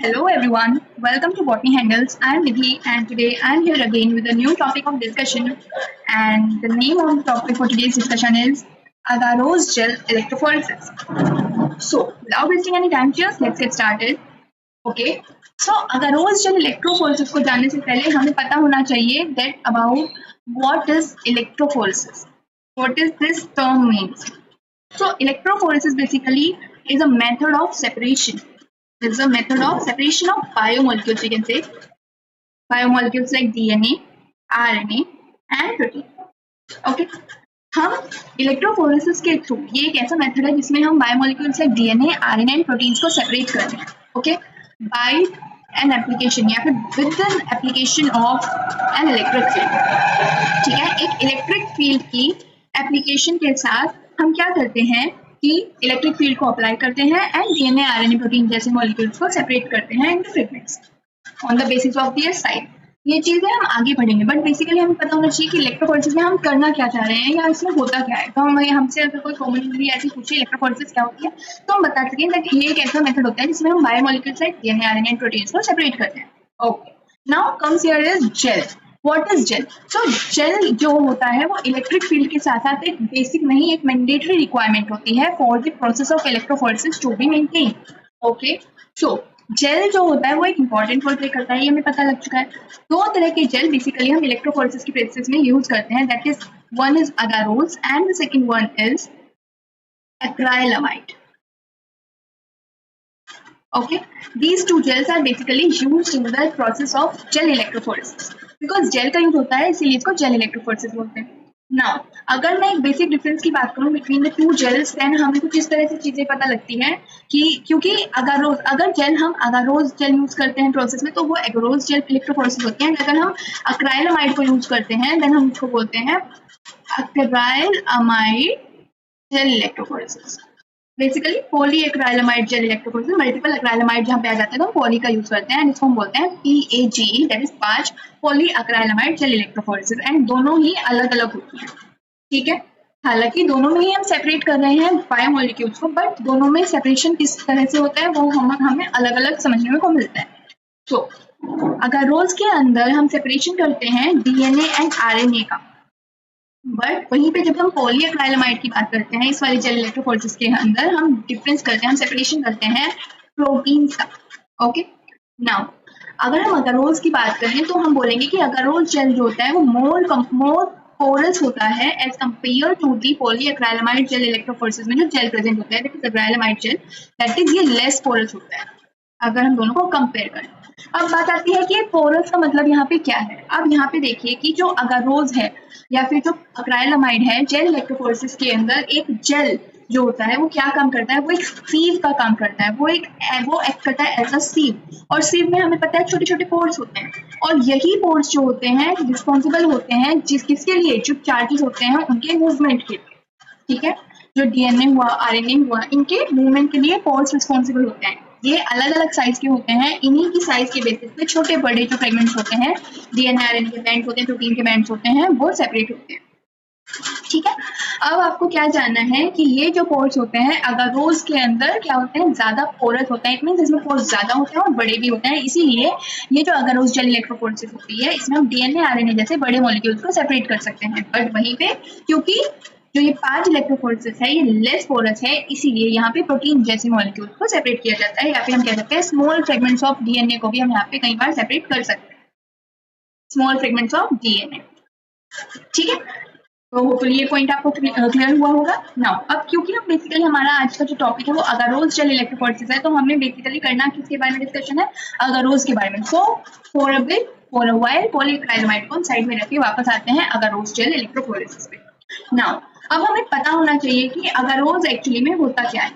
Hello everyone, welcome to Botany Handles. I am Nidhi and today I am here again with a new topic of discussion, and the name of the topic for today's discussion is agarose gel electrophoresis. So without wasting any time, just let's get started. Okay, so agarose gel electrophoresis को जानने से पहले हमें पता होना चाहिए that about what is electrophoresis. What does this term means? So electrophoresis basically is a method of separation. This is a method of separation of biomolecules. We can say biomolecules like DNA, RNA, and protein. Okay. हम electrophoresis के through, ये एक ऐसा method है जिसमें हम biomolecules like DNA, RNA and proteins को separate करते हैं. ओके, बाय एन एप्लीकेशन या फिर with an application of an electric field. ठीक है, एक इलेक्ट्रिक फील्ड की एप्लीकेशन के साथ हम क्या करते हैं कि इलेक्ट्रिक फील्ड को अप्लाई करते हैं एंड डीएनए, आरएनए, प्रोटीन जैसे मॉलिक्यूल्स को सेपरेट करते हैं into fragments on the basis of their size. ये चीजें हम आगे पढ़ेंगे, बट बेसिकली हमें पता होना चाहिए कि इलेक्ट्रोफोरेसिस में हम करना क्या चाह रहे हैं या इसमें होता क्या है. तो हमसे अगर कोई कॉमनली ऐसी पूछे इलेक्ट्रोफोरेसिस क्या होती है तो हम बता सकें दैट ये एक ऐसा मेथड होता है जिसमें हम biomolecules like DNA, RNA and proteins को सेपरेट करते हैं. Okay, now comes here is gel. What is gel? So gel जो होता है वो इलेक्ट्रिक फील्ड के साथ साथ एक बेसिक नहीं, एक मैंडेटरी रिक्वायरमेंट होती है for the process of electrophoresis to be maintain. Okay, so gel जो होता है वो एक इंपॉर्टेंट रोल प्ले करता है, ये हमें पता लग चुका है. दो तरह के जेल बेसिकली हम इलेक्ट्रोफोरेसिस की प्रोसेस में यूज करते हैं, that is one is agarose and the second one is acrylamide. Okay, these two gels are basically used in the process of gel electrophoresis. Because gel का use होता है इसीलिए इसको जेल इलेक्ट्रोफोरेसिस बोलते हैं. नाउ अगर मैं एक बेसिक डिफरेंस की बात करूं between the two gels, then हमें कुछ इस तरह से चीजें पता लगती हैं कि क्योंकि अगर जेल हम अगारोज जेल यूज करते हैं प्रोसेस में तो वो एगारोज जेल इलेक्ट्रोफोरेसिस होती है. अगर हम अक्राइलामाइड को यूज करते हैं देन हम उसको बोलते हैं acrylamide gel electrophoresis. Basically poly acrylamide gel electrophoresis, multiple acrylamide जहाँ पे आ जाते हैं तो हम पॉली का यूज करते हैं, इसको हम बोलते हैं PAGE, that is 5 poly acrylamide gel electrophoresis. And दोनों ही अलग अलग होती हैं. ठीक है, हालांकि दोनों में ही हम सेपरेट कर रहे हैं बायोमोलिक्यूल्स को, बट दोनों में सेपरेशन किस तरह से होता है वो हमें अलग अलग समझने को मिलता है. तो अगारोज के अंदर हम सेपरेशन करते हैं डीएनए एंड आरएनए का, बट वहीं पे जब हम पॉली एक्राइलामाइड की बात करते हैं इस वाली जेल इलेक्ट्रोफोरेसिस के अंदर हम डिफरेंस करते हैं, हम सेपरेशन करते हैं प्रोटीन्स का. ओके, नाउ अगर हम अगारोज की बात करें तो हम बोलेंगे कि अगारोज जेल जो होता है वो मोर पोरस होता है as compare to the poly acrylamide gel electrophoresis में जो जेल प्रेजेंट होता है, that is acrylamide gel, that is ये लेस पोरस होता है अगर हम दोनों को कंपेयर करें. अब बात आती है कि पोरस का मतलब यहाँ पे क्या है. अब यहाँ पे देखिए कि जो अगारोज है या फिर जो अक्राइलामाइड है जेल इलेक्ट्रोफोरेसिस के अंदर एक जेल जो होता है वो क्या काम करता है, वो एक सीव का काम करता है, वो एक्ट करता है एज अ सीव. और सीव में हमें पता है छोटे छोटे पोर्स होते हैं और यही पोर्स जो होते हैं रिस्पॉन्सिबल होते हैं किसके लिए, जो चार्जेस होते हैं उनके मूवमेंट के लिए. ठीक है, जो डीएनए हुआ, आरएनए हुआ, इनके मूवमेंट के लिए पोर्स रिस्पॉन्सिबल होते हैं. ये अलग अलग साइज के होते हैं, इन्हीं की साइज के बेसिस पे छोटे बड़े जो फ्रेगमेंट्स होते हैं, डीएनए, आरएनए के बैंड्स होते हैं, प्रोटीन के बैंड्स होते हैं, वो सेपरेट होते हैं. ठीक है, अब आपको क्या जानना है कि ये जो पोर्स होते हैं अगारोज के अंदर क्या होते हैं, ज्यादा पोरस होता है. इट मींस इसमें पोर्स ज्यादा होते हैं और बड़े भी होते हैं. इसीलिए ये जो अगारोज जेल इलेक्ट्रोफोरेसिस होती है इसमें हम डीएनए, आरएनए जैसे बड़े मॉलिक्यूल्स को सेपरेट कर सकते हैं. बट वहीं पे क्योंकि जो ये 5 इलेक्ट्रोफोरेसिस है ये लेस पोरस है, इसीलिए यहाँ पे प्रोटीन जैसे मॉलिक्यूल्स को सेपरेट किया जाता है, या फिर हम कह सकते हैं स्मॉल फ्रेगमेंट्स ऑफ डीएनए को भी हम यहाँ पे कई बार सेपरेट कर सकते हैं, स्मॉल फ्रेगमेंट्स ऑफ डीएनए. ठीक है, तो होपफुली ये पॉइंट आपको क्लियर हुआ होगा. नाउ अब क्योंकि हम बेसिकली हमारा आज का जो टॉपिक है वो अगारोज जेल इलेक्ट्रोफोरेसिस है, तो हमें बेसिकली करना किसके बारे में डिस्कशन है, अगारोज के बारे में. So for a while poly acrylamide को हम साइड में रखके वापस आते हैं अगारोज जेल इलेक्ट्रोफोरेसिस पे. नाउ अब हमें पता होना चाहिए कि अगारोज एक्चुअली में होता क्या है.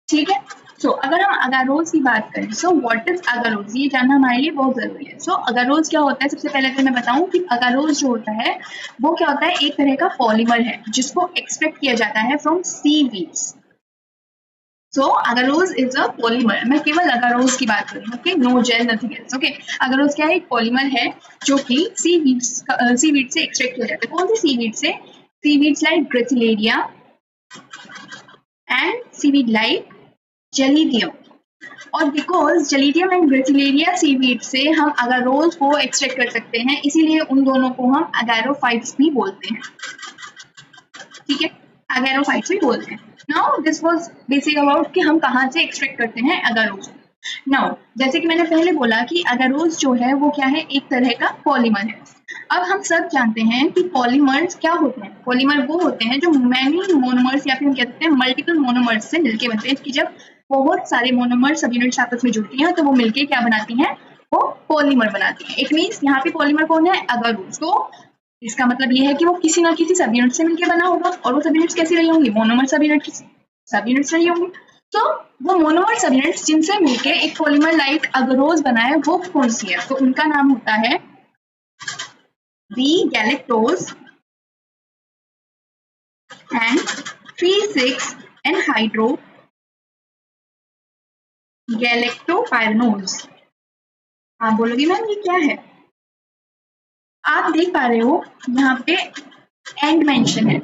ठीक है, सो अगर हम अगारोज की बात करें, सो व्हाट इज अगारोज, ये जानना हमारे लिए बहुत जरूरी है. सो अगारोज क्या होता है, सबसे पहले अगर मैं बताऊं कि अगारोज जो होता है वो क्या होता है, एक तरह का पॉलीमर है जिसको एक्सट्रैक्ट किया जाता है from seaweeds. So agarose is a polymer. मैं केवल अगारोज की बात करूँ, okay, no gel nothing else. Okay, agarose क्या है, एक पॉलीमर है जो कि सीवीड से एक्सट्रैक्ट किया जाता है. कौन सी सीवीड से, seaweeds like gracilaria and seaweed like gelidium. और because gelidium and gracilaria seaweed से हम अगारोज को एक्सट्रैक्ट कर सकते हैं, इसीलिए उन दोनों को हम अगैरोफाइट्स भी बोलते हैं। ठीक है, अगैरोफाइट्स भी बोलते हैं। Now this was basic about कि हम कहाँ से एक्सट्रैक्ट करते हैं अगारोज। नाउ जैसे कि मैंने पहले बोला कि अगारोज जो है वो क्या है, एक तरह का पॉलीमर है। अब हम सब जानते हैं कि पॉलीमर्स क्या होते हैं। पॉलीमर वो होते हैं जो मैनी मोनोमर्स या फिर हम कह सकते हैं मल्टीपल मोनोमर्स से मिलके बनते हैं, कि जब बहुत सारे मोनोमर सब यूनिट्स आपस में जुड़ती हैं तो वो मिलके क्या बनाती हैं, वो पॉलीमर बनाती हैं। इट मीन्स यहाँ पे पॉलीमर कौन है, अगारोज। तो इसका मतलब ये है कि वो किसी ना किसी सब यूनिट से मिलके बना होगा, और वो सब यूनिट्स कैसी रही होंगी, मोनोमर सब यूनिट्स रही होंगी। तो वो मोनोमर सब यूनिट्स जिनसे मिलके एक पॉलीमर लाइक अगारोज बना है वो कौन सी है, तो उनका नाम होता है B-galactose and 3,6-anhydro galactopyranose। आप बोलोगे मैम ये क्या है, आप देख पा रहे हो यहाँ पे एंड मेंशन है,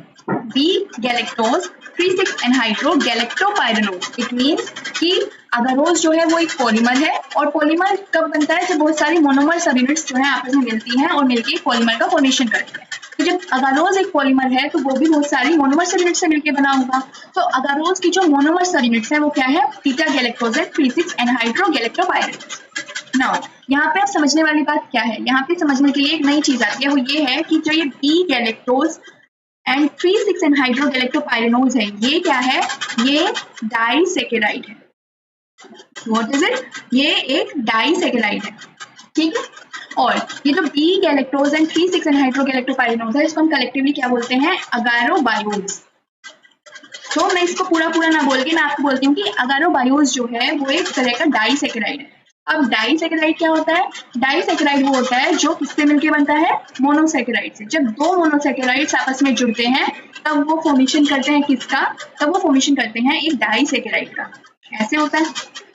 B-galactose 3,6-anhydro galactopyranose। It means कि अगारोज जो है वो एक पॉलीमर है, और पॉलीमर कब बनता है, जब बहुत सारी मोनोमर सब यूनिट्स जो है आपस में मिलती हैं और मिलके पॉलीमर का फॉर्मेशन करती है। तो जब अगारोज एक पॉलीमर है तो वो भी बहुत सारी मोनोमर सब यूनिट से मिलके बना होगा। तो अगारोज की जो मोनोमर सब यूनिट्स है वो क्या है, beta-galactose and 3,6-anhydro galactopyranose। Now यहाँ पे आप समझने वाली बात क्या है, यहाँ पे समझने के लिए एक नई चीज आती है, वो ये है कि जो ये B-galactose एंड 3,6-anhydro galactopyranose है, ये क्या है, ये डाइसैकेराइड है। What is it? ये एक डाइसैकेराइड है। ठीक है, और ये जो B-galactose एंड 3,6-anhydro galactopyranose है, इसको हम कलेक्टिवली क्या बोलते हैं, अगारोबायोज। तो मैं इसको पूरा ना बोल के मैं आपको बोलती हूँ कि अगारोबायोज जो है वो एक तरह का डाइसैकेराइड है। अब डाइसैकेराइड क्या होता है, डाइसैकेराइड वो होता है जो किससे मिलके बनता है, मोनोसैकेराइड से। जब दो मोनोसैकेराइड्स आपस में जुड़ते हैं तब वो फॉर्मेशन करते हैं किसका, तब वो फॉर्मेशन करते हैं एक डाइसैकेराइड का। ऐसे होता है।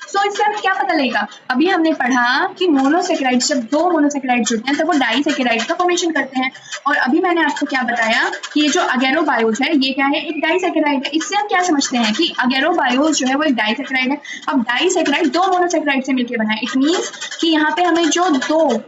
सो इससे हमें क्या पता लगेगा, अभी हमने पढ़ा कि मोनोसैकेराइड, जब दो मोनोसैकेराइड जुड़ते हैं तब वो डाइसैकेराइड का फॉर्मेशन करते हैं। और अभी मैंने आपको क्या बताया कि ये जो अगैरोबायोज है ये क्या है, एक डाइसैकेराइड है। इससे हम क्या समझते हैं कि अगैरोबायोज जो है वो एक डाइसैकेराइड है। अब डाइसैकेराइड दो मोनोसैकेराइड से मिलकर बना है। इट मीन्स कि यहाँ पे हमें जो दो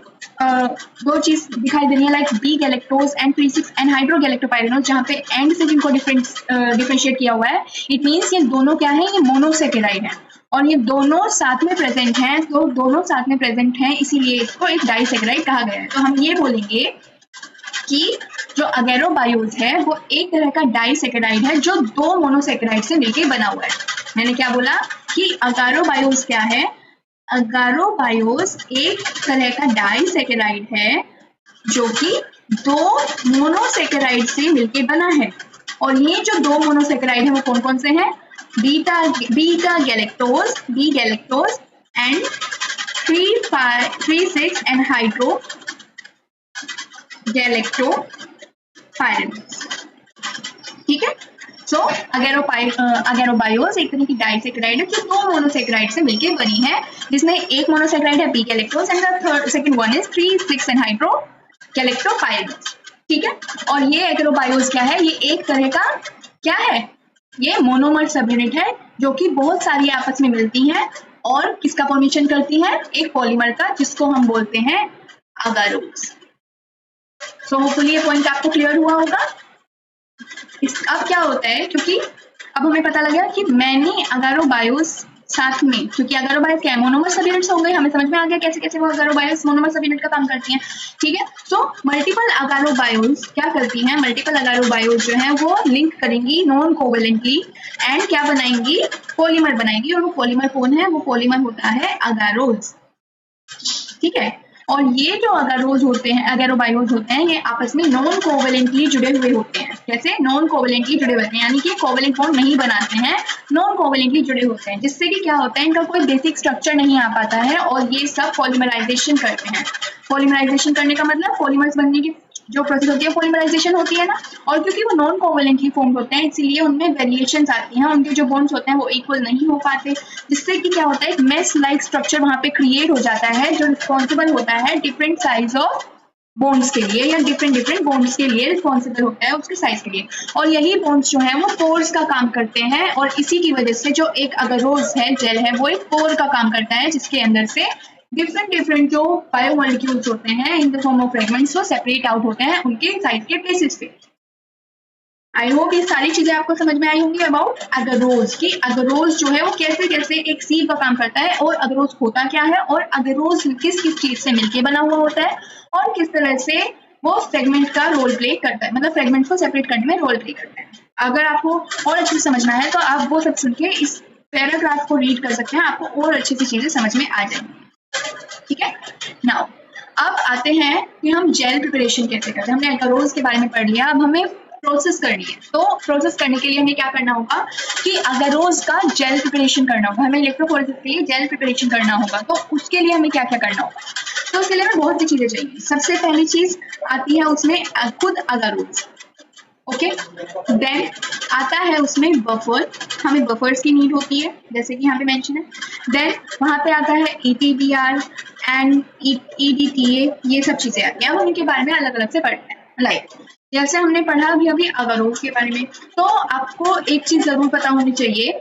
चीज दिखाई दे रही है, like B-galactose and 3,6-anhydro galactopyranose, जहाँ पे एंड से जिनको डिफरेंशिएट किया हुआ है। इट मीन्स ये दोनों क्या है, ये मोनोसैकेराइड है और ये दोनों साथ में प्रेजेंट हैं। तो दोनों साथ में प्रेजेंट हैं इसीलिए इसको एक डाइसैकेराइड कहा गया है। तो हम ये बोलेंगे कि जो अगैरोबायोज है वो एक तरह का डाइसैकेराइड है जो दो मोनोसैकेराइड से मिलकर बना हुआ है। मैंने क्या बोला कि अगैरोबायोज क्या है, अगैरोबायोज एक तरह का डाइसैकेराइड है जो कि दो मोनोसैकेराइड से मिलके बना है। और ये जो दो मोनोसैकेराइड है वो कौन कौन से हैं, B-galactose एंड 3,6-anhydro galactopyranose। ठीक है, सो अगैरोबायोज एक तरह की डाइसैकेराइड है जो दो मोनोसैकेराइड से मिलकर बनी है, जिसमें एक मोनोसैकेराइड है B-galactose and second one is 3,6-anhydro galactopyranose। ठीक है, और ये अगैरोबायोज क्या है, ये एक तरह का क्या है, ये मोनोमर सब यूनिट है जो कि बहुत सारी आपस में मिलती हैं और किसका फॉर्मेशन करती है, एक पॉलीमर का, जिसको हम बोलते हैं अगारोज। सो होपफुली ये पॉइंट आपको क्लियर हुआ होगा। अब क्या होता है, क्योंकि अब हमें पता लगा कि मैनी अगारोबायोज साथ में, क्योंकि अगारोबायोज क्या है, मोनोमर सब यूनिट्स हो गए, हमें समझ में आ गया कैसे कैसे वो अगारोबायोज मोनोमर सब यूनिट का काम करती हैं। ठीक है, सो मल्टीपल अगारोबायोज क्या करती हैं, मल्टीपल अगारोबायोज जो है वो लिंक करेंगी नॉन कोवेलेंटली एंड क्या बनाएंगी, पॉलीमर बनाएंगी। और वो पॉलीमर कौन है, वो पॉलीमर होता है अगारोज। ठीक है, और ये जो अगारोज होते हैं, अगैरोबायोज होते हैं, ये आपस में नॉन कोवेलेंटली जुड़े हुए होते हैं। कैसे, नॉन कोवेलेंटली जुड़े होते हैं, यानी कि कोवेलेंट बॉन्ड नहीं बनाते हैं, नॉन कोवेलेंटली जुड़े होते हैं, जिससे कि क्या होता है, इनका कोई बेसिक स्ट्रक्चर नहीं आ पाता है और ये सब पॉलीमराइजेशन करते हैं। पॉलीमराइजेशन करने का मतलब पॉलीमर्स बनने की जो प्रोसेस होती है पॉलीमराइजेशन होती है ना, और क्योंकि वो नॉन कोवेलेंटली फॉर्म होते हैं इसीलिए उनमें वेरिएशंस आती हैं, उनके जो बॉन्ड्स होते हैं वो इक्वल नहीं हो पाते, जिससे कि क्या होता है, एक मेश लाइक स्ट्रक्चर वहां पे क्रिएट हो जाता है जो रिस्पॉन्सिबल होता है डिफरेंट साइज ऑफ बोन्स के लिए या डिफरेंट डिफरेंट बोन्स के लिए रिस्पॉन्सिबल होता है उसके साइज के लिए। और यही बोन्स जो है वो पोर्स का काम करते हैं और इसी की वजह से जो एक अगरोज है जेल है वो एक पोर का काम करता है जिसके अंदर से डिफरेंट डिफरेंट जो बायोमोलिक्यूल्स होते हैं in the form of fragments वो सेपरेट आउट होते हैं उनके साइज के बेसिस पे। आई होप ये सारी चीजें आपको समझ में आई होंगी अबाउट अगरोज की अगरोज जो है वो कैसे कैसे एक सीड का काम करता है और अगरोज होता क्या है और अगरोज किस किस चीज से मिलके बना हुआ होता है और किस तरह से वो फ्रेगमेंट का रोल प्ले करता है, मतलब फ्रेगमेंट को सेपरेट करने में रोल प्ले करता है। अगर आपको और अच्छे से समझना है तो आप वो सब सुन के इस पैराग्राफ को रीड कर सकते हैं, आपको और अच्छी सी चीजें समझ में आ जाएंगी। ठीक है, नाउ अब आते हैं कि हम जेल प्रिपरेशन कैसे करते हैं। हमने अगरोज के बारे में पढ़ लिया, अब हमें प्रोसेस करनी है। तो प्रोसेस करने के लिए हमें क्या करना होगा कि अगरोज का जेल प्रिपरेशन करना होगा, हमें इलेक्ट्रोफोरेसिस के लिए जेल प्रिपरेशन करना होगा। तो उसके लिए हमें क्या क्या करना होगा, तो उसके लिए हमें बहुत सी चीजें चाहिए। सबसे पहली चीज आती है उसमें खुद अगरोज, ओके। देन आता है उसमें बफर, हमें बफर्स की नीड होती है जैसे कि यहाँ पे मेंशन है। देन वहां पे आता है ETBR एंड EDTA, ये सब चीजें आती हैं। अब उनके बारे में अलग अलग से पढ़ते हैं। लाइक जैसे हमने पढ़ा अभी अगरोज के बारे में, तो आपको एक चीज जरूर पता होनी चाहिए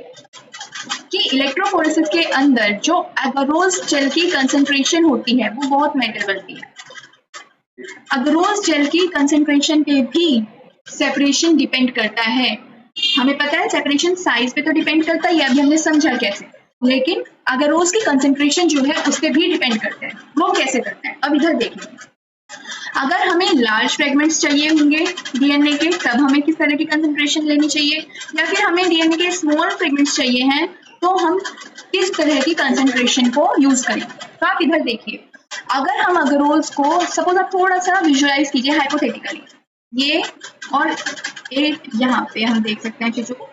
कि इलेक्ट्रोफोरेसिस के अंदर जो अगरोज जेल की कंसंट्रेशन होती है वो बहुत मैटर करती है। अगरोज जेल की कंसंट्रेशन पे भी सेपरेशन डिपेंड करता है। हमें पता है सेपरेशन साइज पे तो डिपेंड करता है, अभी हमने समझा कैसे, लेकिन अगरोज की कंसंट्रेशन जो है उस पर भी डिपेंड करता है। वो कैसे करता है अब इधर देखिए। अगर हमें लार्ज फ्रेगमेंट्स चाहिए होंगे डीएनए के तब हमें किस तरह की कंसंट्रेशन लेनी चाहिए, या फिर हमें डीएनए के स्मॉल फ्रेगमेंट्स चाहिए हैं तो हम किस तरह की कंसंट्रेशन को यूज करें। तो आप इधर देखिए, अगर हम अगरोज को सपोज आप थोड़ा सा विजुअलाइज कीजिए हाइपोथेटिकली, ये और एक यहाँ पे हम देख सकते हैं चीजों को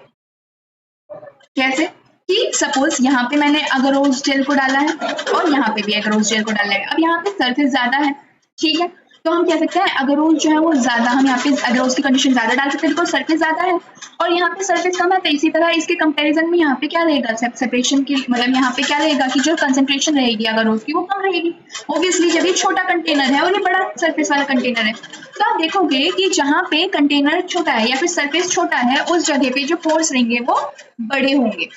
कैसे कि सपोज यहाँ पे मैंने अगरोज जेल को डाला है और यहाँ पे भी अगरोज जेल को डाला है। अब यहाँ पे सरफेस ज्यादा है, ठीक है, तो हम कह सकते हैं अगरोज जो है वो ज्यादा, हम यहाँ पे अगरोज की कंडीशन ज्यादा डाल सकते हैं बिकॉज सरफेस ज्यादा है और यहाँ पे सरफेस कम है। तो इसी तरह इसके कंपैरिजन में यहाँ पे क्या रहेगा सेपरेशन की, मतलब यहाँ पे क्या रहेगा कि जो कंसंट्रेशन रहेगी अगरोज की वो कम रहेगी ऑब्वियसली, जब ये छोटा कंटेनर है और ये बड़ा सरफेस वाला कंटेनर है। तो आप देखोगे कि जहाँ पे कंटेनर छोटा है या फिर सरफेस छोटा है उस जगह पे जो पोर्स रहेंगे वो बड़े होंगे,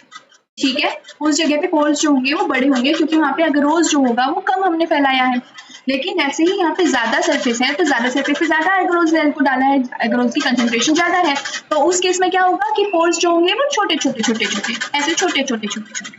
ठीक है, उस जगह पे पोर्स जो होंगे वो बड़े होंगे क्योंकि वहाँ पे अगरोज जो होगा वो कम हमने फैलाया है। लेकिन ऐसे ही यहाँ पे ज्यादा सरफेस है तो ज्यादा सरफेस पे ज्यादा अगरोज जेल को डाला है, अगरोज की कंसंट्रेशन ज्यादा है, तो उस केस में क्या होगा कि पोर्स जो होंगे वो छोटे छोटे छोटे छोटे ऐसे छोटे छोटे छोटे छोटे।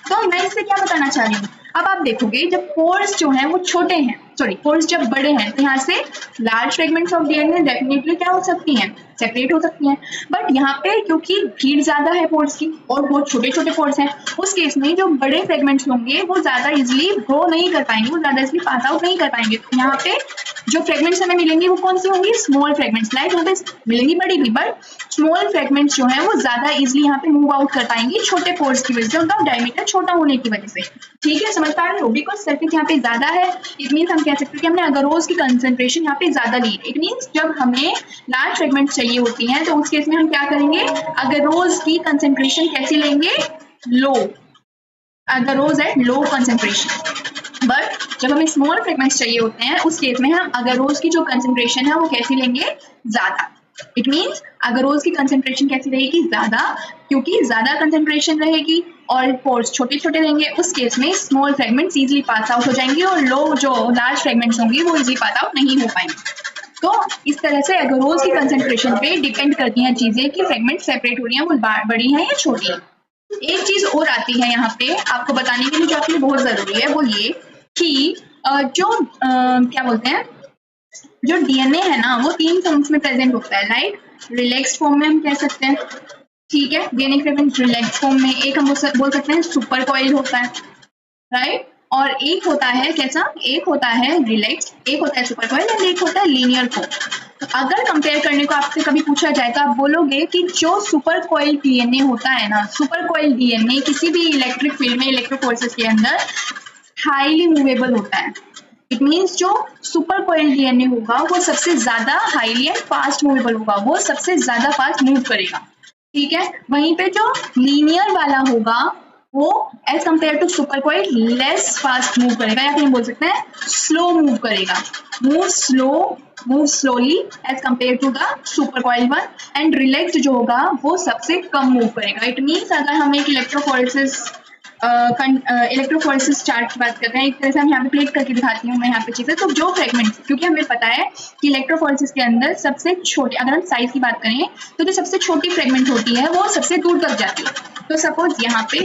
तो मैं इससे क्या बताना चाह रही हूँ, अब आप देखोगे जब पोर्स जो है वो छोटे हैं, सॉरी पोर्स जब बड़े हैं तो यहाँ से large fragments of DNA definitely क्या हो सकती हैं, सेपरेट हो सकती हैं। बट यहाँ पे क्योंकि भीड़ ज्यादा है पोर्स की और बहुत छोटे छोटे पोर्स हैं, उस केस में जो बड़े फ्रेगमेंट्स होंगे वो ज्यादा इजिली ग्रो नहीं कर पाएंगे, वो ज्यादा इजिली पास आउट नहीं कर पाएंगे। तो यहाँ पे जो फ्रेगमेंट्स हमें मिलेंगी वो कौन सी होंगी, स्मॉल फ्रेगमेंट्स। लाइक यहाँ पे मिलेंगी बड़ी भी, बट स्मॉल फ्रेगमेंट्स जो है वो ज्यादा इजिली यहाँ पे मूव आउट कर पाएंगी छोटे पोर्स की वजह से, उनका डायमीटर छोटा होने की वजह से। ठीक है, समझ पा रहे हो, बिकॉज सरफेस यहाँ पे ज्यादा है, इट मीन्स हम कह सकते हैं कि हमने अगरोज की कंसंट्रेशन यहाँ पे ज्यादा ली। इट मीन्स जब हमें लार्ज फ्रेगमेंट्स चाहिए होती हैं तो उस केस में हम क्या करेंगे, अगरोज की कंसंट्रेशन कैसी लेंगे, लो, अगरोज एट लो कंसंट्रेशन। बट जब हमें स्मॉल फ्रेगमेंट्स चाहिए होते हैं उस केस में हम अगरोज की जो कंसंट्रेशन है वो कैसी लेंगे, ज्यादा। इट मीन्स अगरोज की कंसंट्रेशन कैसी रहेगी, ज्यादा, क्योंकि ज्यादा कंसंट्रेशन रहेगी और पोर्स छोटे छोटे रहेंगे। उस केस में small fragments easily pass out हो जाएंगे और लो जो लार्ज फ्रेगमेंट्स होंगी वो इजीली पास आउट नहीं हो पाएंगे। तो इस तरह से अगरोज की कंसंट्रेशन पे डिपेंड करती हैं चीजें कि फ्रेगमेंट सेपरेट हो रही हैं, वो बड़ी हैं या छोटी है। एक चीज और आती है यहाँ पे आपको बताने के लिए जो आपके लिए बहुत जरूरी है, वो ये कि क्या बोलते हैं, जो डीएनए है ना वो 3 फॉर्म्स में प्रेजेंट होता है। लाइक रिलैक्स फॉर्म में हम कह सकते हैं, ठीक है, डीएनए फ्रेगमेंट रिलैक्स फॉर्म में, एक हम बोल सकते हैं सुपर कॉइल होता है, राइट, और एक होता है कैसा, एक होता है रिलैक्स, एक होता है सुपर कॉइल और एक होता है लीनियर फॉर्म। तो अगर कंपेयर करने को आपसे कभी पूछा जाए तो आप बोलोगे कि जो सुपर कॉइल डीएनए होता है ना, सुपर कॉइल डीएनए किसी भी इलेक्ट्रिक फील्ड में इलेक्ट्रोफोर्सेस के अंदर हाईली मूवेबल होता है। इट मीन्स जो सुपर कॉइल डीएनए होगा वो सबसे ज्यादा हाईली एंड फास्ट मूवेबल होगा, वो सबसे ज्यादा फास्ट मूव करेगा, ठीक है। वहीं पे जो लीनियर वाला होगा वो as compare to super coil less fast move करेगा, या फिर बोल सकते हैं स्लो मूव करेगा, move slowly as compare to the super coil one, and relaxed जो होगा वो सबसे कम मूव करेगा। इट मीन्स अगर हम एक इलेक्ट्रोफोरेसिस चार्ट की बात कर रहे हैं, एक तरह से हम यहाँ पे प्लेट करके दिखाती हूँ मैं यहाँ पे चीजें, तो जो फ्रेगमेंट्स, क्योंकि हमें पता है कि इलेक्ट्रोफोरेसिस के अंदर सबसे छोटी, अगर हम साइज की बात करें तो जो सबसे छोटी फ्रेगमेंट होती है वो सबसे दूर तक जाती है। तो सपोज यहाँ पे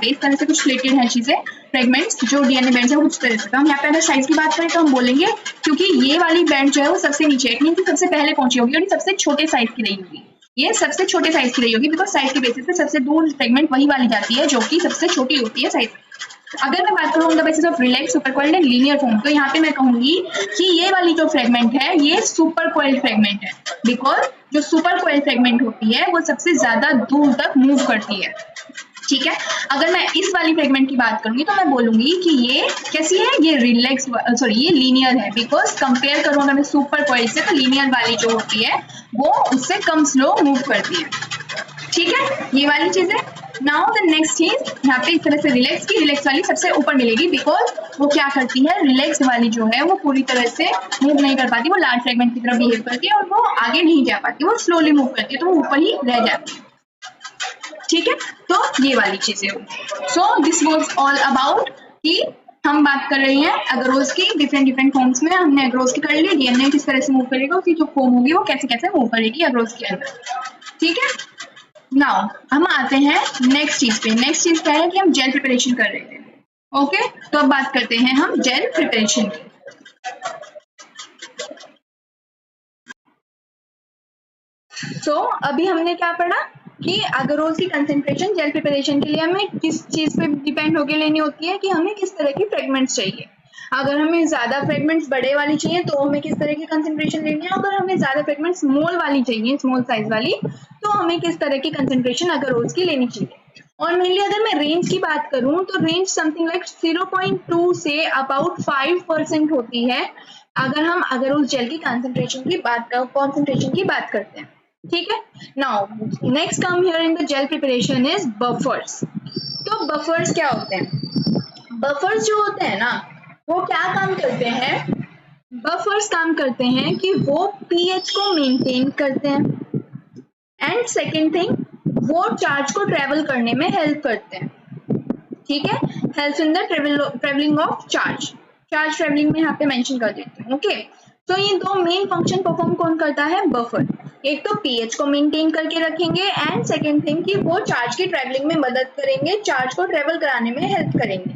इस तरह से कुछ प्लेटेड है चीजें, फ्रेगमेंट्स जो डीएनए बैंड है कुछ तरह से। तो हम यहाँ पे अगर साइज की बात करें तो हम बोलेंगे क्योंकि ये वाली बैंड जो है वो सबसे नीचे है, मीन सबसे पहले पहुंची होगी और सबसे छोटे साइज की रही होगी, ये सबसे छोटे साइज की रही होगी, बिकॉज साइज के बेसिस पे सबसे दूर फ्रेगमेंट वही वाली जाती है जो कि सबसे छोटी होती है साइज। अगर मैं बात करूँ on the basis of relax super coiled and linear form, तो यहाँ पे मैं कहूंगी कि ये वाली जो फ्रेगमेंट है ये सुपर कॉइल्ड फ्रेगमेंट है, बिकॉज जो सुपर कॉइल्ड फ्रेगमेंट होती है वो सबसे ज्यादा दूर तक मूव करती है। ठीक है, अगर मैं इस वाली फ्रेगमेंट की बात करूंगी तो मैं बोलूंगी कि ये कैसी है, ये रिलैक्स ये लीनियर है, बिकॉज कंपेयर करूँ अगर मैं सुपर कॉइल से तो लीनियर वाली जो होती है वो उससे कम स्लो मूव करती है। ठीक है, ये वाली चीज है। नाउ द नेक्स्ट चीज, यहाँ पे इस तरह से रिलैक्स वाली सबसे ऊपर मिलेगी, बिकॉज वो क्या करती है, रिलैक्स वाली जो है वो पूरी तरह से मूव नहीं कर पाती, वो लार्ज फ्रेगमेंट की तरफ बिहेव करती है और वो आगे नहीं जा पाती, वो स्लोली मूव करती है, तो वो ऊपर ही रह जाती है। ठीक है, तो ये वाली चीजें होगी। So this was all about कि हम बात कर रहे हैं एगरोज की डिफरेंट फॉर्म्स में। हमने एगरोज की कर ली, डीएनए किस तरह से मूव करेगा, उसकी जो फॉर्म होगी वो कैसे कैसे मूव करेगी एगरोज के अंदर। ठीक है, नाउ हम आते हैं नेक्स्ट चीज पे। नेक्स्ट चीज क्या है कि हम जेल प्रिपरेशन कर रहे थे। ओके, तो अब बात करते हैं हम जेल प्रिपरेशन की। सो अभी हमने क्या पढ़ा कि एगरोज की कंसेंट्रेशन जेल प्रिपरेशन के लिए हमें किस चीज पे डिपेंड होकर लेनी होती है कि हमें किस तरह की फ्रेगमेंट्स चाहिए। अगर हमें ज्यादा फ्रेगमेंट्स बड़े वाली चाहिए तो हमें किस तरह की कंसेंट्रेशन लेनी है, अगर हमें ज्यादा फ्रेगमेंट्स स्मॉल वाली चाहिए, स्मॉल साइज वाली, तो हमें किस तरह की कंसेंट्रेशन एगरोज की लेनी चाहिए। और मेनली अगर मैं रेंज की बात करूं तो range something like 0.2 say about 5% होती है अगर हम एगरोज जेल की कंसेंट्रेशन की बात करते हैं। ठीक है, now next come here in the gel preparation is buffers. तो बफर्स क्या होते हैं? बफर्स जो होते हैं ना वो क्या काम करते हैं? बफर्स काम करते हैं कि वो पीएच को मेंटेन करते हैं, एंड सेकेंड थिंग वो चार्ज को ट्रेवल करने में हेल्प करते हैं। ठीक है, help in the travelling of charge travelling में यहाँ पे मेंशन कर देती हूँ। ओके, तो ये दो मेन फंक्शन परफॉर्म कौन करता है? बफर। एक तो पीएच को मेंटेन करके रखेंगे, एंड सेकेंड थिंग कि वो चार्ज की ट्रेवलिंग में मदद करेंगे, चार्ज को ट्रेवल कराने में हेल्प करेंगे।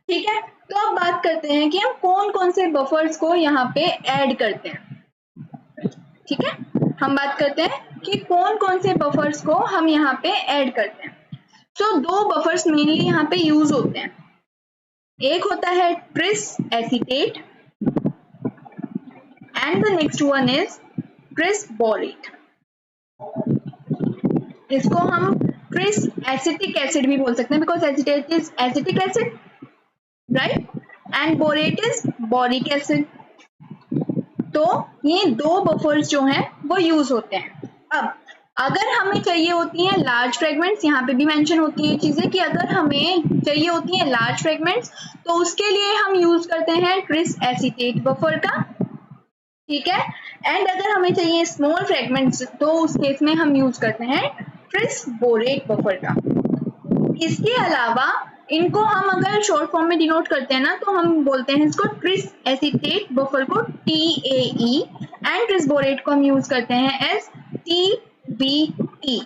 ठीक है, तो अब बात करते हैं कि हम कौन कौन से बफर्स को यहाँ पे ऐड करते हैं। ठीक है, हम बात करते हैं कि कौन कौन से बफर्स को हम यहाँ पे ऐड करते हैं। तो दो बफर्स मेनली यहाँ पे यूज होते हैं। एक होता है tris acetate and the next one is tris borate. इसको हम ट्रिस एसिटिक एसिड भी बोल सकते हैं, because acetate is acetic acid, right, and borate is boric acid. तो ये दो बफर्स जो हैं वो यूज होते हैं। अब अगर हमें चाहिए होती हैं लार्ज फ्रेगमेंट्स, यहाँ पे भी मेंशन होती है चीजें कि अगर हमें चाहिए होती हैं लार्ज फ्रेगमेंट्स तो उसके लिए हम यूज करते हैं ट्रिस एसीटेट बफर का। ठीक है, एंड अगर हमें चाहिए स्मॉल फ्रेगमेंट्स तो उस केस में हम यूज करते हैं ट्रिस बोरेट बफर का। इसके अलावा इनको हम अगर शॉर्ट फॉर्म में डिनोट करते हैं ना तो हम बोलते हैं इसको ट्रिस एसीटेट बफर को TAE, एंड ट्रिस बोरेट को हम यूज करते हैं एज TBE।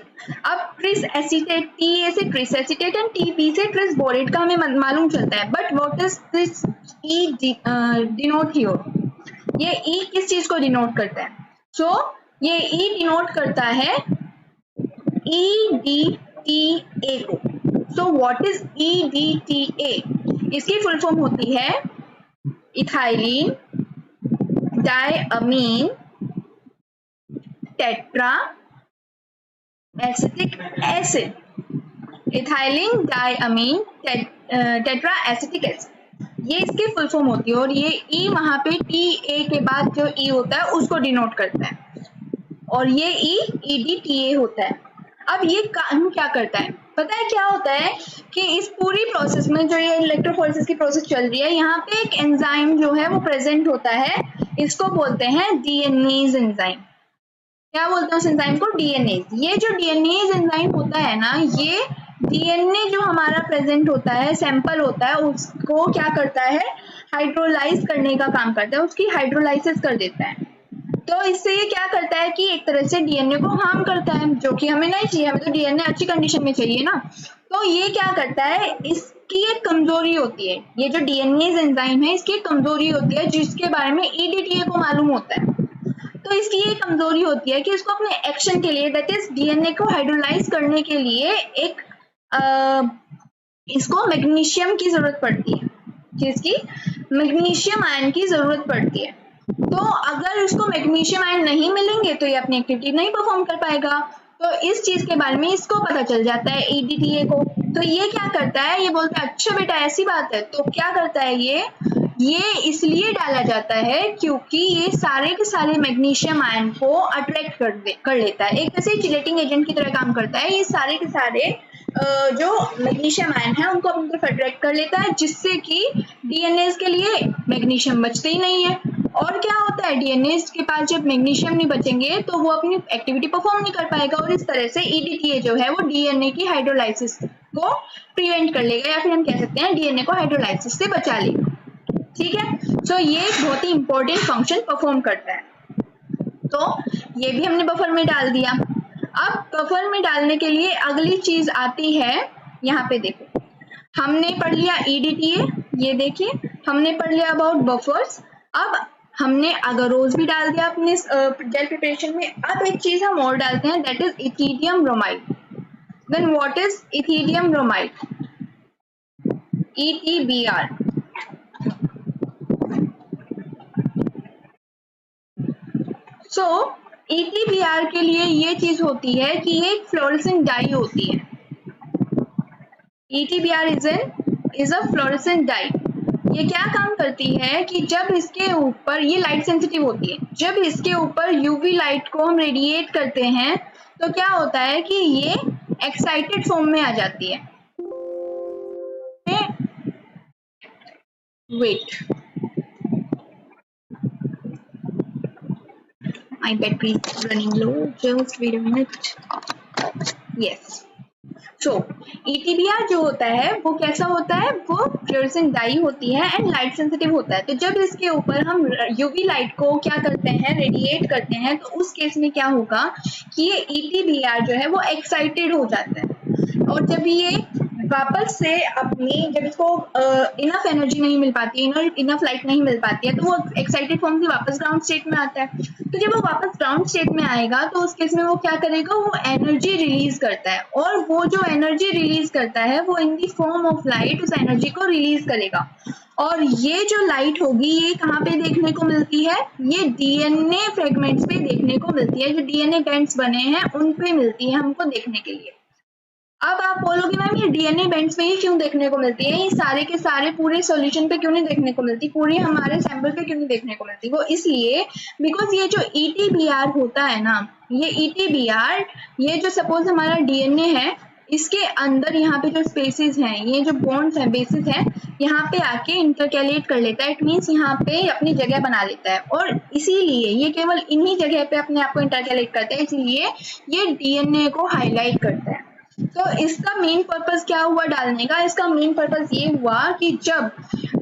अब ट्रिस एसीटेट TA से ट्रिस एसीटेट एंड TB से ट्रिस बोरेट का हमें मालूम चलता है, but what is this E denote here? ये E किस चीज को डिनोट करता है? सो ये E डिनोट करता है EDTA को। So what is EDTA? इसकी फुल फॉर्म होती है ethylene diamine tetra acetic acid. Ethylene diamine tetra acetic acid, ये इसकी फुल फॉर्म होती है। और ये E वहां पे TA के बाद जो E होता है उसको डिनोट करता है, और ये E EDTA होता है। अब ये काम क्या करता है, पता है क्या होता है कि इस पूरी प्रोसेस में जो ये इलेक्ट्रोफोरेसिस की प्रोसेस चल रही है, यहाँ पे एक एंजाइम जो है वो प्रेजेंट होता है, इसको बोलते हैं डीएनएज एंजाइम। क्या बोलते हैं उस एंजाइम को? डीएनएज। ये जो डीएनएज एंजाइम होता है ना, ये डीएनए जो हमारा प्रेजेंट होता है, सैंपल होता है, उसको क्या करता है? हाइड्रोलाइज करने का काम करता है, उसकी हाइड्रोलाइसिस कर देता है। तो इससे ये क्या करता है कि एक तरह से डीएनए को हार्म करता है, जो कि हमें नहीं चाहिए, हमें तो डीएनए अच्छी कंडीशन में चाहिए ना। तो ये क्या करता है, इसकी एक कमजोरी होती है, ये जो डीएनए एंजाइम है इसकी एक कमजोरी होती है, जिसके बारे में ईडीटीए को मालूम होता है। तो इसकी ये कमजोरी होती है कि इसको अपने एक्शन के लिए, दैट इज डीएनए को हाइड्रोलाइज करने के लिए एक इसको मैग्नीशियम की जरूरत पड़ती है। किसकी? मैग्नीशियम आयन की जरूरत पड़ती है। तो अगर इसको मैग्नीशियम आयन नहीं मिलेंगे तो ये अपनी एक्टिविटी नहीं परफॉर्म कर पाएगा। तो इस चीज के बारे में इसको पता चल जाता है ईडीटीए को। तो ये क्या करता है, ये बोलता है अच्छा बेटा ऐसी बात है, तो क्या करता है ये इसलिए डाला जाता है क्योंकि ये सारे के सारे मैग्नीशियम आयन को अट्रैक्ट कर लेता है, एक ऐसे चिलेटिंग एजेंट की तरह काम करता है। ये सारे के सारे जो मैग्नीशियम आयन है उनको अपनी तरफ अट्रैक्ट कर लेता है, जिससे कि डीएनए के लिए मैग्नीशियम बचते ही नहीं है। और क्या होता है, डीएनए के पास जब मैग्नीशियम नहीं बचेंगे तो वो अपनी एक्टिविटी परफॉर्म नहीं कर पाएगा, और इस तरह से ईडीटीए जो है वो डीएनए की हाइड्रोलाइसिस को प्रिवेंट कर लेगा, या फिर हम कह सकते हैं डीएनए को हाइड्रोलाइसिस से बचा लेगा। ठीक है, तो ये एक बहुत ही इंपॉर्टेंट फंक्शन परफॉर्म करता है। तो ये भी हमने बफर में डाल दिया। अब बफर में डालने के लिए अगली चीज आती है, यहाँ पे देखो हमने पढ़ लिया ईडीटीए, ये देखिए हमने पढ़ लिया अबाउट बफर्स। अब हमने अगरोज भी डाल दिया अपने जेल प्रिपरेशन में। अब एक चीज हम और डालते हैं, that is ethidium bromide. Then what is ethidium bromide? ETBr। So ETBr के लिए ये चीज होती है कि ये एक फ्लोरेसेंट डाई होती है। ETBr is a fluorescent dye. ये क्या काम करती है कि जब इसके ऊपर, ये लाइट सेंसिटिव होती है, जब इसके ऊपर यूवी लाइट को हम रेडिएट करते हैं तो क्या होता है कि ये एक्साइटेड फॉर्म में आ जाती है। Wait, my battery is running low, just wait a minute. Yes, so ETBr जो होता है वो कैसा होता है, वो फ्लोरेसेंट डाई होती है एंड लाइट सेंसिटिव होता है। तो जब इसके ऊपर हम यूवी लाइट को क्या करते हैं, रेडिएट करते हैं, तो उस केस में क्या होगा कि ये ETBr जो है वो एक्साइटेड हो जाता है, और जब ये वापस से अपनी, जब इसको इनफ एनर्जी नहीं मिल पाती है, इनफ लाइट नहीं मिल पाती है, तो वो एक्साइटेड फॉर्म से वापस ग्राउंड स्टेट में आता है। तो जब वो वापस ग्राउंड स्टेट में आएगा तो उस केस में वो क्या करेगा, वो एनर्जी रिलीज करता है, और वो जो एनर्जी रिलीज करता है वो इन दी फॉर्म ऑफ लाइट उस एनर्जी को रिलीज करेगा। और ये जो लाइट होगी ये कहाँ पे देखने को मिलती है, ये डीएनए फ्रेगमेंट्स पे देखने को मिलती है, जो डीएनए बैंड्स बने हैं उन पे मिलती है हमको देखने के लिए। अब आप बोलोगे मैम ये डीएनए बैंड्स पे ही क्यों देखने को मिलती है, ये सारे के सारे पूरे सॉल्यूशन पे क्यों नहीं देखने को मिलती, पूरे हमारे सैंपल पे क्यों नहीं देखने को मिलती? वो इसलिए बिकॉज ये जो ETBr होता है ना, ये ETBr, ये जो सपोज हमारा डीएनए है, इसके अंदर यहाँ पे जो स्पेसिस हैं, ये जो बॉन्ड्स हैं, बेसिस हैं, यहाँ पे आके इंटरकैलेट कर लेता है। इट मीन्स यहाँ पे अपनी जगह बना लेता है, और इसीलिए ये केवल इन्हीं जगह पे अपने आप को इंटरकैलेट करता है, इसलिए ये डीएनए को हाईलाइट करता है। तो इसका मेन पर्पस क्या हुआ डालने का? इसका मेन पर्पस ये हुआ कि जब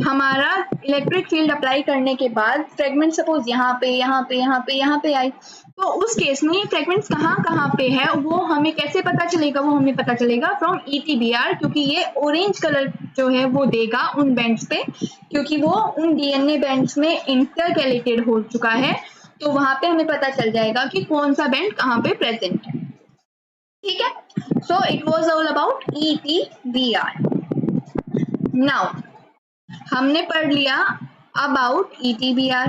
हमारा इलेक्ट्रिक फील्ड अप्लाई करने के बाद फ्रेगमेंट सपोज यहाँ पे यहाँ पे यहाँ पे यहाँ पे आई, तो उस केस में फ्रेगमेंट्स कहाँ पे है वो हमें कैसे पता चलेगा? वो हमें पता चलेगा फ्रॉम ETBr, क्योंकि ये ऑरेंज कलर जो है वो देगा उन बैंड्स पे, क्योंकि वो उन डीएनए बैंड्स में इंटरकैलेटेड हो चुका है। तो वहां पे हमें पता चल जाएगा कि कौन सा बैंड कहाँ पे प्रेजेंट है। ठीक है, so it was all about ETBr. Now हमने पढ़ लिया about ETBr,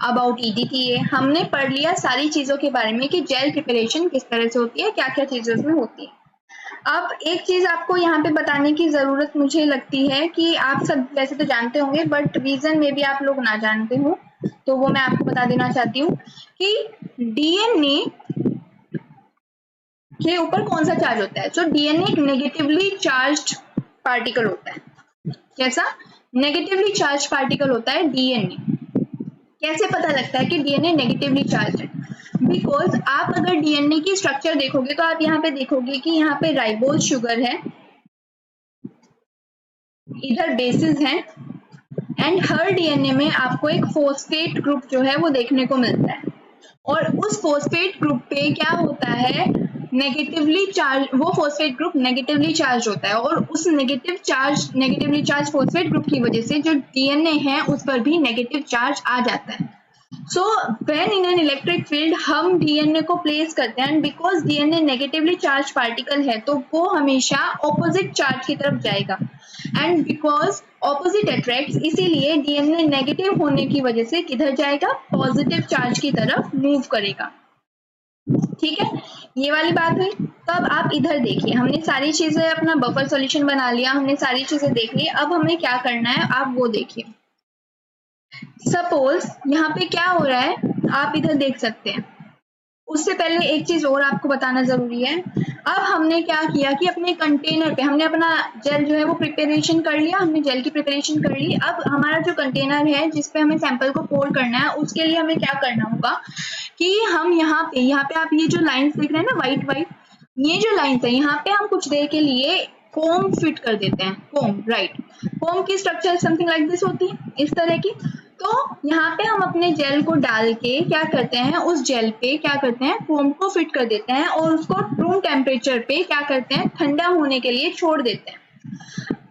about EDTA, हमने पढ़ लिया सारी चीजों के बारे में कि जेल प्रिपरेशन किस तरह से होती है, क्या क्या चीजें उसमें होती है। अब एक चीज आपको यहाँ पे बताने की जरूरत मुझे लगती है कि आप सब वैसे तो जानते होंगे, बट रीजन में भी आप लोग ना जानते हो, तो वो मैं आपको बता देना चाहती हूँ कि डीएनए के ऊपर कौन सा चार्ज होता है? तो डीएनए एक नेगेटिवली चार्ज्ड पार्टिकल होता है। कैसा? नेगेटिवली चार्ज पार्टिकल होता है डीएनए। कैसे पता लगता है कि डीएनए नेगेटिवली चार्ज है? बिकॉज आप अगर डीएनए की स्ट्रक्चर देखोगे तो आप यहाँ पे देखोगे कि यहाँ पे राइबोज शुगर है, इधर बेसिस है, एंड हर डीएनए में आपको एक फॉस्फेट ग्रुप जो है वो देखने को मिलता है। और उस फॉस्फेट ग्रुप पे क्या होता है? नेगेटिवली चार्ज, वो फॉस्फेट ग्रुप नेगेटिवली चार्ज होता है, और उस नेगेटिवली चार्ज फॉस्फेट ग्रुप की वजह से जो डीएनए है उस पर भी नेगेटिव चार्ज आ जाता है। So when in an electric field हम डीएनए को प्लेस करते हैं, because DNA negatively charge particle है तो वो हमेशा ऑपोजिट चार्ज की तरफ जाएगा, एंड बिकॉज ऑपोजिट अट्रैक्ट्स, इसीलिए डीएनए नेगेटिव होने की वजह से किधर जाएगा? पॉजिटिव चार्ज की तरफ मूव करेगा। ठीक है, ये वाली बात हुई। तो अब आप इधर देखिए, हमने सारी चीजें अपना बफर सॉल्यूशन बना लिया, हमने सारी चीजें देख ली। अब हमें क्या करना है आप वो देखिए। सपोज यहाँ पे क्या हो रहा है आप इधर देख सकते हैं। उससे पहले एक चीज और आपको बताना जरूरी है। अब हमने क्या किया कि अपने कंटेनर पे हमने अपना जेल जो है वो प्रिपरेशन कर लिया, हमने जेल की प्रिपरेशन कर ली। अब हमारा जो कंटेनर है जिसपे हमें सैंपल को पोर करना है, उसके लिए हमें क्या करना होगा कि हम यहाँ पे आप ये जो लाइंस देख रहे हैं ना व्हाइट, ये जो लाइंस है यहाँ पे हम कुछ देर के लिए कोम फिट कर देते हैं। कोम, राइट। कोम की स्ट्रक्चर समथिंग लाइक दिस होती है, इस तरह की। तो यहाँ पे हम अपने जेल को डाल के क्या करते हैं, उस जेल पे क्या करते हैं, फोम को फिट कर देते हैं और उसको रूम टेम्परेचर पे क्या करते हैं, ठंडा होने के लिए छोड़ देते हैं।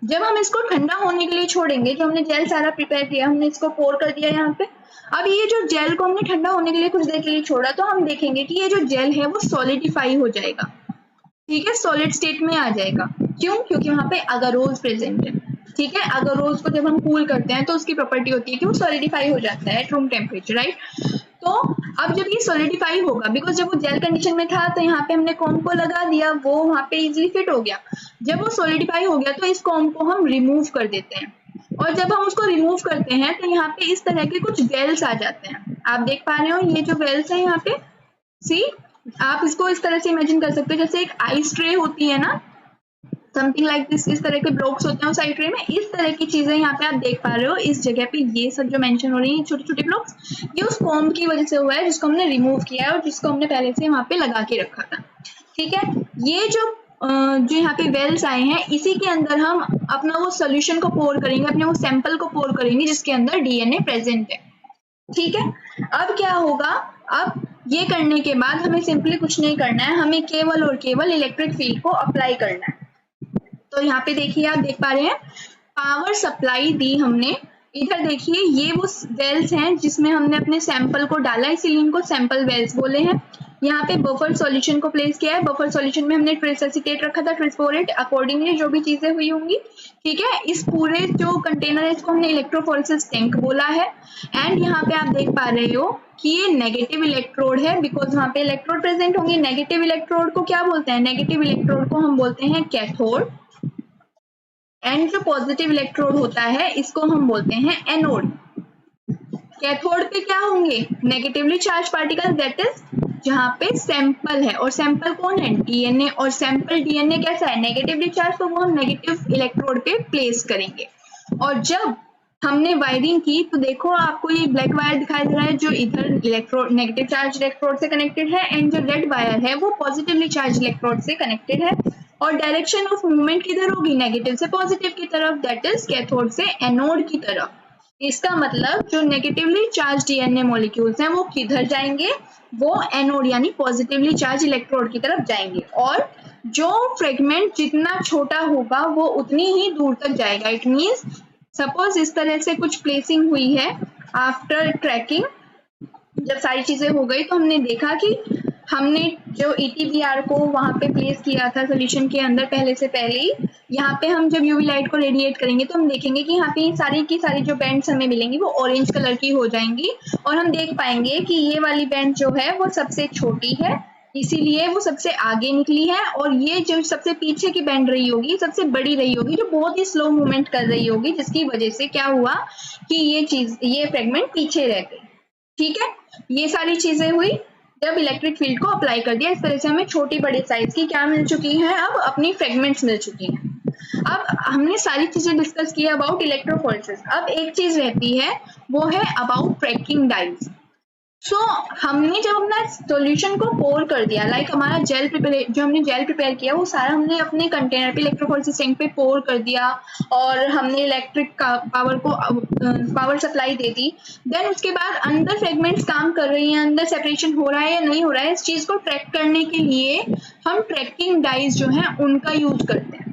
जब हम इसको ठंडा होने के लिए छोड़ेंगे, जो हमने जेल सारा प्रिपेयर किया, हमने इसको पोर कर दिया यहाँ पे। अब ये जो जेल को हमने ठंडा होने के लिए कुछ देर के लिए छोड़ा, तो हम देखेंगे कि ये जो जेल है वो सॉलिडिफाई हो जाएगा। ठीक है, सॉलिड स्टेट में आ जाएगा। क्यों? क्योंकि वहां पे अगारोज प्रेजेंट है। ठीक है, अगारोज को जब हम कूल करते हैं तो उसकी प्रॉपर्टी होती है कि वो सॉलिडिफाई हो जाता है एट रूम टेम्परेचर, राइट। तो अब जब ये सॉलिडिफाई होगा, बिकॉज जब वो जेल कंडीशन में था तो यहाँ पे हमने कॉम को लगा दिया, वो वहां पे इजीली फिट हो गया। जब वो सॉलिडिफाई हो गया तो इस कॉम को हम रिमूव कर देते हैं, और जब हम उसको रिमूव करते हैं तो यहाँ पे इस तरह के कुछ वेल्स आ जाते हैं। आप देख पा रहे हो ये जो वेल्स है यहाँ पे, सी आप इसको इस तरह से इमेजिन कर सकते हो जैसे एक आइस ट्रे होती है ना, समथिंग लाइक दिस। इस तरह के ब्लॉक्स होते हैं उस आइस ट्रे में, इस तरह की चीजें यहाँ पे आप देख पा रहे हो। इस जगह पे ये सब जो मेंशन हो रही है छोटे छोटे ब्लॉक्स, ये उस कॉम्ब की वजह से हुआ है जिसको हमने रिमूव किया है और जिसको हमने पहले से वहां पे लगा के रखा था। ठीक है, ये जो यहाँ पे वेल्स आए हैं, इसी के अंदर हम अपना वो सोल्यूशन को पोर करेंगे, अपने वो सैंपल को पोर करेंगे जिसके अंदर डीएनए प्रेजेंट है। ठीक है, अब क्या होगा, अब ये करने के बाद हमें सिंपली कुछ नहीं करना है, हमें केवल और केवल इलेक्ट्रिक फील्ड को अप्लाई करना है। तो यहाँ पे देखिए, आप देख पा रहे हैं पावर सप्लाई दी हमने। इधर देखिए ये वो वेल्स हैं जिसमें हमने अपने सैंपल को डाला, इसीलिए इनको सैंपल वेल्स बोले हैं। यहाँ पे बफर सॉल्यूशन को प्लेस किया है, बफर सॉल्यूशन में हमने ट्रेसेसिटेट रखा था, ट्रांसपोरेट, अकॉर्डिंगली जो भी चीजें हुई होंगी। ठीक है, इस पूरे जो कंटेनर है इसको हमने इलेक्ट्रोफोरेसिस टैंक बोला है। एंड यहाँ पे आप देख पा रहे हो कि ये नेगेटिव इलेक्ट्रोड है, बिकॉज वहां पे इलेक्ट्रोड प्रेजेंट होंगे। नेगेटिव इलेक्ट्रोड को क्या बोलते हैं, नेगेटिव इलेक्ट्रोड को हम बोलते हैं कैथोड, एंड जो पॉजिटिव इलेक्ट्रोड होता है इसको हम बोलते हैं एनोड। कैथोड पे क्या होंगे, negatively charge particle, that is जहां पे सैंपल है, और सैंपल कौन है, डीएनए, और सैंपल डीएनए कैसा है, नेगेटिवली चार्ज, तो वो हम नेगेटिव इलेक्ट्रोड पे प्लेस करेंगे। और जब हमने वायरिंग की तो देखो आपको ये ब्लैक वायर दिखाई दे रहा है जो इधर इलेक्ट्रोड, नेगेटिव चार्ज इलेक्ट्रोड से कनेक्टेड है, एंड जो रेड वायर है वो पॉजिटिवली चार्ज इलेक्ट्रोड से कनेक्टेड है। और डायरेक्शन ऑफ मूवमेंट किधर होगी, नेगेटिव से पॉजिटिव की तरफ, दैट इज कैथोड से एनोड की तरफ। इसका मतलब जो नेगेटिवली चार्ज डीएनए मॉलिक्यूल्स हैं वो किधर जाएंगे, वो एनोड यानी पॉजिटिवली चार्ज इलेक्ट्रोड की तरफ जाएंगे, और जो फ्रेगमेंट जितना छोटा होगा वो उतनी ही दूर तक जाएगा। इट मींस सपोज इस तरह से कुछ प्लेसिंग हुई है, आफ्टर ट्रैकिंग जब सारी चीजें हो गई तो हमने देखा कि हमने जो ETBR को वहां पे प्लेस किया था सोल्यूशन के अंदर पहले से पहले ही। यहाँ पे हम जब यूवी लाइट को रेडिएट करेंगे तो हम देखेंगे कि यहाँ पे सारी की सारी जो बैंड्स हमें मिलेंगी वो ऑरेंज कलर की हो जाएंगी, और हम देख पाएंगे कि ये वाली बैंड जो है वो सबसे छोटी है, इसीलिए वो सबसे आगे निकली है, और ये जो सबसे पीछे की बैंड रही होगी सबसे बड़ी रही होगी, जो बहुत ही स्लो मूवमेंट कर रही होगी, जिसकी वजह से क्या हुआ कि ये फ्रेगमेंट पीछे रह गई। ठीक है, ये सारी चीजें हुई। जब इलेक्ट्रिक फील्ड को अप्लाई कर दिया। इस तरह से हमें छोटी बड़ी साइज की क्या मिल चुकी है, अब अपनी फ्रेगमेंट्स मिल चुकी हैं। अब हमने सारी चीजें डिस्कस की अबाउट इलेक्ट्रोफोरेसिस। अब एक चीज रहती है, वो है अबाउट ट्रैकिंग डाइज। सो हमने जब अपना सॉल्यूशन को पोर कर दिया, लाइक हमारा जेल प्रिपेयर, जो हमने जेल प्रिपेयर किया वो सारा हमने अपने कंटेनर पे इलेक्ट्रोफोरेसिस टैंक पे पोर कर दिया और हमने इलेक्ट्रिक पावर को पावर सप्लाई दे दी। देन उसके बाद अंदर फ्रेगमेंट्स काम कर रही हैं, अंदर सेपरेशन हो रहा है या नहीं हो रहा है, इस चीज को ट्रैक करने के लिए हम ट्रैकिंग डाइज जो है उनका यूज करते हैं।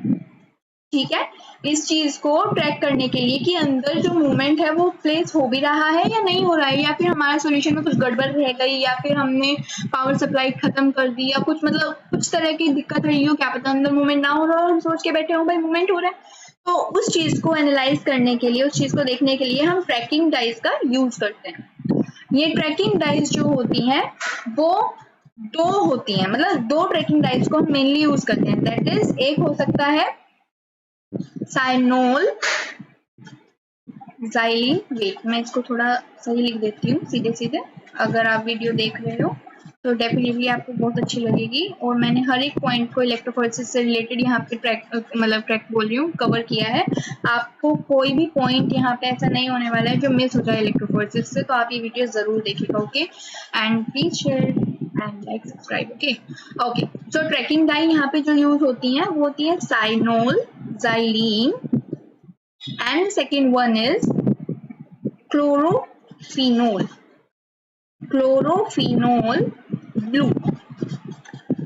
ठीक है, इस चीज को ट्रैक करने के लिए कि अंदर जो मूवमेंट है वो प्लेस हो भी रहा है या नहीं हो रहा है, या फिर हमारे सॉल्यूशन में कुछ गड़बड़ रह गई, या फिर हमने पावर सप्लाई खत्म कर दी, या कुछ मतलब कुछ तरह की दिक्कत रही हो, क्या पता अंदर मूवमेंट ना हो रहा हो, हम सोच के बैठे हो भाई मूवमेंट हो रहा है। तो उस चीज को एनालाइज करने के लिए, उस चीज को देखने के लिए हम ट्रैकिंग डाइज का यूज करते हैं। ये ट्रैकिंग डाइज जो होती है वो दो होती है, मतलब दो ट्रैकिंग डाइज को हम मेनली यूज करते हैं। दैट इज, एक हो सकता है साइनोल ज़ाइलीन। वेट, मैं इसको थोड़ा सही लिख देती हूँ सीधे सीधे, अगर आप वीडियो देख रहे हो तो डेफिनेटली आपको बहुत अच्छी लगेगी। और मैंने हर एक पॉइंट को इलेक्ट्रोफोरेसिस से रिलेटेड यहाँ पे ट्रैक बोल रही हूँ, कवर किया है। आपको कोई भी पॉइंट यहाँ पे ऐसा नहीं होने वाला है जो मिस हो जाए इलेक्ट्रोफोरेसिस से, तो आप ये वीडियो जरूर देखिएगा। Okay, and please share and like subscribe. Okay, so tracking dye यहाँ पे जो यूज होती है वो होती है cyanol xylene, and second one is chlorophenol blue.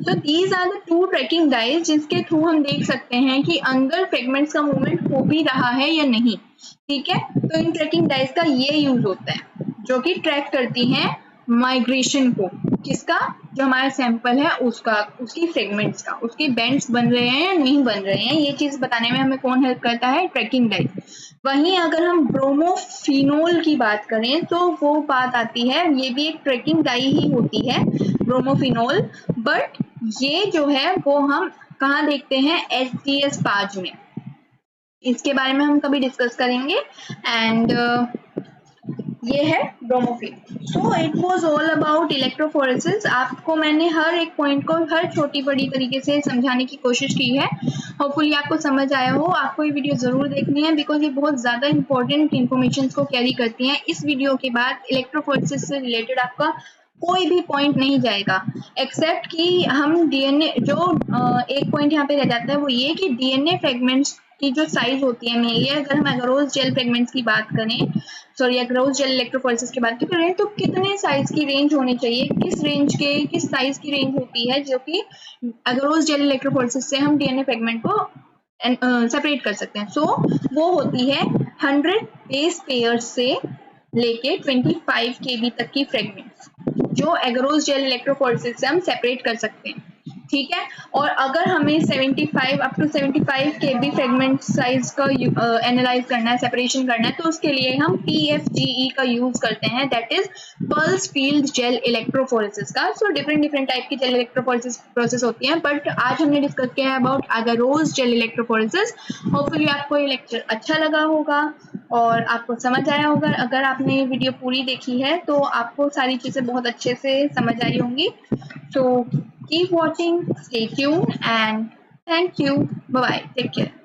So these are the two tracking dyes जिसके थ्रू हम देख सकते हैं कि अंदर फ्रेगमेंट्स का मूवमेंट हो भी रहा है या नहीं। ठीक है, तो इन ट्रैकिंग डाइज का ये यूज होता है जो कि ट्रैक करती हैं माइग्रेशन को, किसका, जो हमारा सैंपल है उसका, उसकी फ्रेगमेंट्स का, उसके बेंड्स बन रहे हैं या नहीं बन रहे हैं, ये चीज बताने में हमें कौन हेल्प करता है, ट्रैकिंग डाइज। वहीं अगर हम ब्रोमोफिनोल की बात करें तो वो बात आती है, ये भी एक ट्रैकिंग डाई ही होती है ब्रोमोफिनोल, बट ये जो है वो हम कहाँ देखते हैं, HDS पाज में। इसके बारे में हम कभी डिस्कस करेंगे। एंड ये है bromophenol. So it was all about electrophoresis. आपको मैंने हर एक पॉइंट को हर छोटी बड़ी तरीके से समझाने की कोशिश की है। होपफुली आपको समझ आया हो। आपको ये वीडियो जरूर देखनी है बिकॉज ये बहुत ज्यादा इंपॉर्टेंट इन्फॉर्मेशन को कैरी करती हैं। इस वीडियो के बाद इलेक्ट्रोफोरेसिस से रिलेटेड आपका कोई भी पॉइंट नहीं जाएगा, एक्सेप्ट कि हम डीएनए जो एक पॉइंट यहाँ पे रह जाता है वो ये कि डीएनए फ्रेगमेंट्स की जो साइज होती है मेनली, अगर हम एगरोस जेल फ्रेगमेंट्स की बात करें, सॉरी एगरोस जेल इलेक्ट्रोफोरेसिस की बात करें, तो कितने साइज की रेंज होनी चाहिए, किस रेंज के, किस साइज की रेंज होती है जो कि एगरोस जेल इलेक्ट्रोफोरेसिस से हम डीएनए फ्रेगमेंट को सेपरेट कर सकते हैं। सो वो होती है 100 बेस पेयर्स से लेके 25 kb तक की फ्रेगमेंट्स जो एगरोस जेल इलेक्ट्रोफोरेसिस से हम सेपरेट कर सकते हैं। ठीक है, और अगर हमें 75 up to 75 kb fragment size का एनालाइज करना है, सेपरेशन करना है, तो उसके लिए हम PFGE का यूज करते हैं, that is pulse field gel electrophoresis का। सो डिफरेंट टाइप की जेल इलेक्ट्रोफोरेसिस प्रोसेस होती हैं, बट आज हमने डिस्कस किया है about agarose gel electrophoresis. Hopefully आपको ये लेक्चर अच्छा लगा होगा और आपको समझ आया होगा। अगर आपने ये वीडियो पूरी देखी है तो आपको सारी चीजें बहुत अच्छे से समझ आई होंगी। So keep watching, stay tuned, and thank you. Bye bye. Take care.